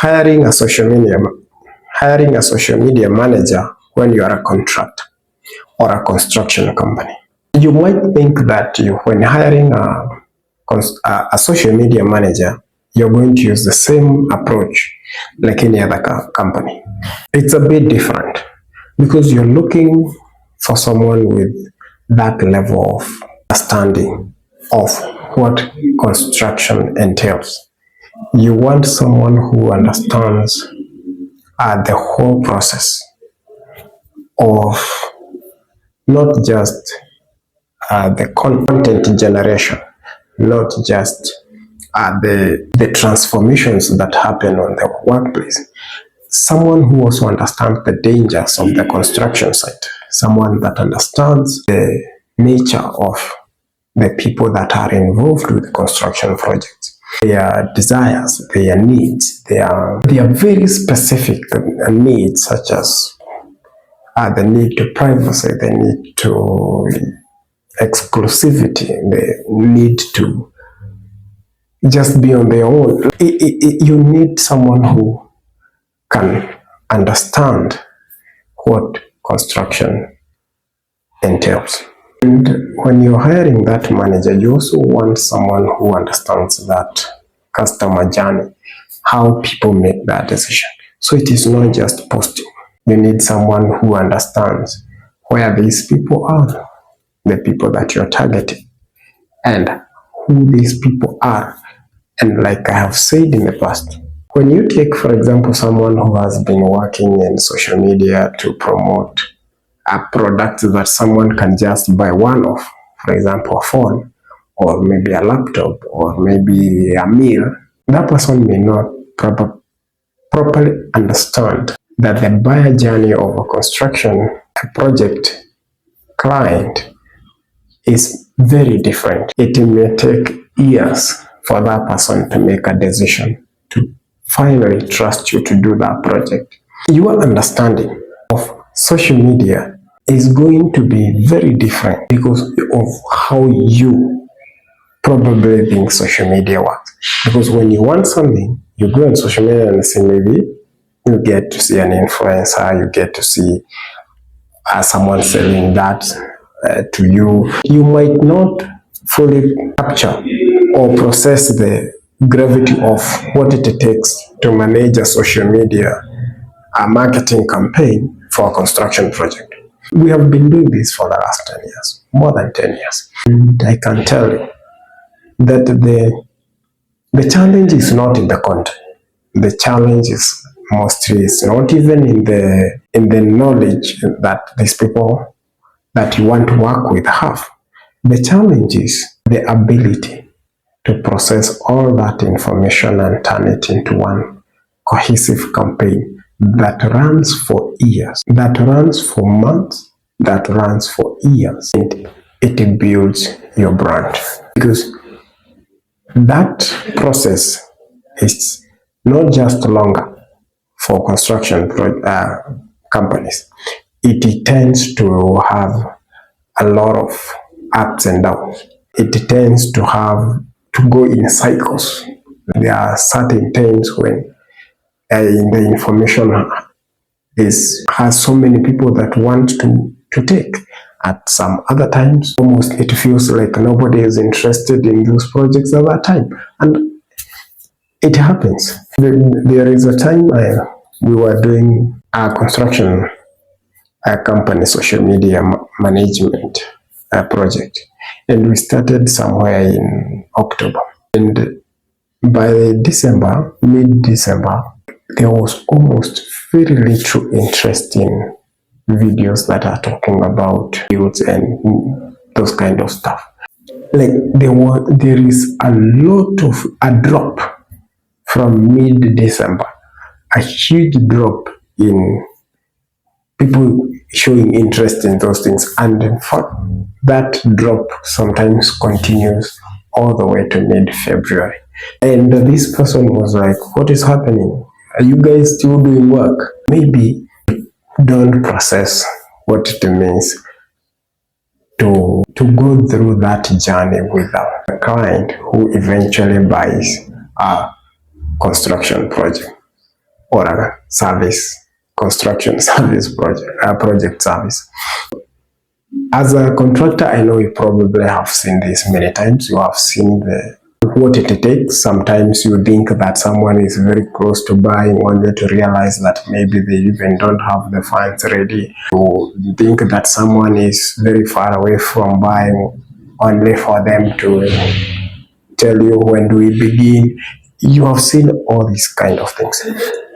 hiring a social media manager when you are a contractor or a construction company. You might think that when hiring a social media manager, you're going to use the same approach like any other company. It's a bit different because you're looking for someone with that level of understanding of what construction entails. You want someone who understands the whole process of not just the content generation, not just the transformations that happen on the workplace. Someone who also understands the dangers of the construction site, someone that understands the nature of the people that are involved with the construction projects, their desires, their needs, their very specific needs, such as the need to privacy, the need to exclusivity, the need to just be on their own. You need someone who can understand what construction entails. And when you're hiring that manager, you also want someone who understands that customer journey, how people make that decision. So it is not just posting. You need someone who understands where these people are, the people that you're targeting, and who these people are. And like I have said in the past, when you take, for example, someone who has been working in social media to promote a product that someone can just buy one of, for example, a phone, or maybe a laptop, or maybe a meal, that person may not properly understand that the buyer journey of a construction project client is very different. It may take years for that person to make a decision to finally trust you to do that project. Your understanding of social media is going to be very different because of how you probably think social media works. Because when you want something, you go on social media and say maybe you get to see an influencer, you get to see someone selling that to you. You might not fully capture or process the gravity of what it takes to manage a social media marketing campaign for a construction project. We have been doing this for the last 10 years, more than 10 years. And I can tell you that the challenge is not in the content. The challenge is mostly is not even in the knowledge that these people that you want to work with have. The challenge is the ability to process all that information and turn it into one cohesive campaign that runs for years, that runs for months, that runs for years, and it builds your brand. Because that process is not just longer for construction companies. It tends to have a lot of ups and downs. It tends to go in cycles. There are certain times when the information has so many people that want to take. At some other times, almost it feels like nobody is interested in those projects at that time. And it happens. There is a time we were doing a construction company social media management project, and we started somewhere in October. And by December, mid-December, there was almost very little interest in videos that are talking about youths and those kind of stuff. Like there is a drop from mid-December, a huge drop in people showing interest in those things, and in fact that drop sometimes continues all the way to mid-February. And this person was like, what is happening? Are you guys still doing work? Maybe don't process what it means to go through that journey with a client who eventually buys a construction project. or a service, construction service project service. As a contractor, I know you probably have seen this many times. You have seen what it takes. Sometimes you think that someone is very close to buying, only to realize that maybe they even don't have the funds ready. You think that someone is very far away from buying, only for them to tell you, when do we begin? You have seen all these kind of things.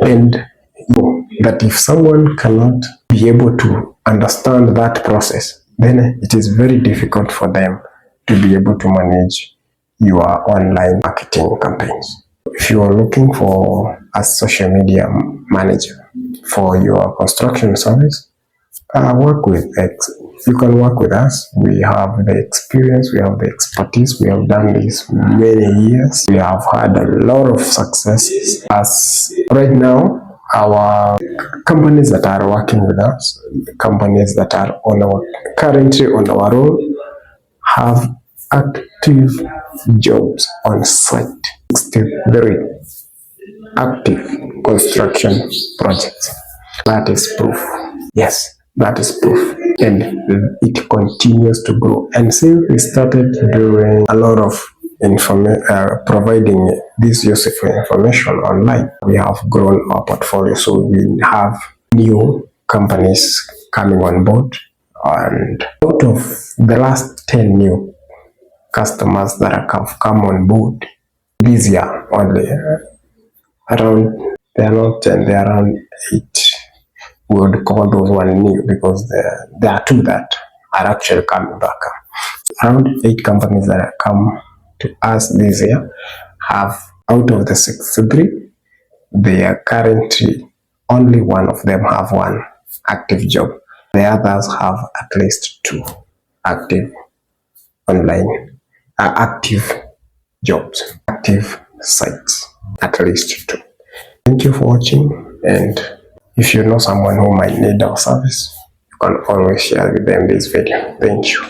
And you know that if someone cannot be able to understand that process, then it is very difficult for them to be able to manage your online marketing campaigns. If you are looking for a social media manager for your construction service, work with you can work with us. We have the experience, we have the expertise, we have done this many years. We have had a lot of successes. As right now, our companies that are working with us, companies that are currently on our roll, have active jobs on site. 63 active construction projects. That is proof. Yes, that is proof. And it continues to grow. And since we started doing a lot of providing this useful information online, we have grown our portfolio. So we have new companies coming on board. And out of the last 10 new customers that have come on board this year only, around, they are not 10, they are around 8. We would call those one new because there are 2 that are actually coming back. Around 8 companies that have come to us this year have, out of the 63, they are currently, only one of them have one active job. The others have at least 2 active online, active jobs, active sites, at least 2. Thank you for watching, and if you know someone who might need our service, you can always share with them this video. Thank you.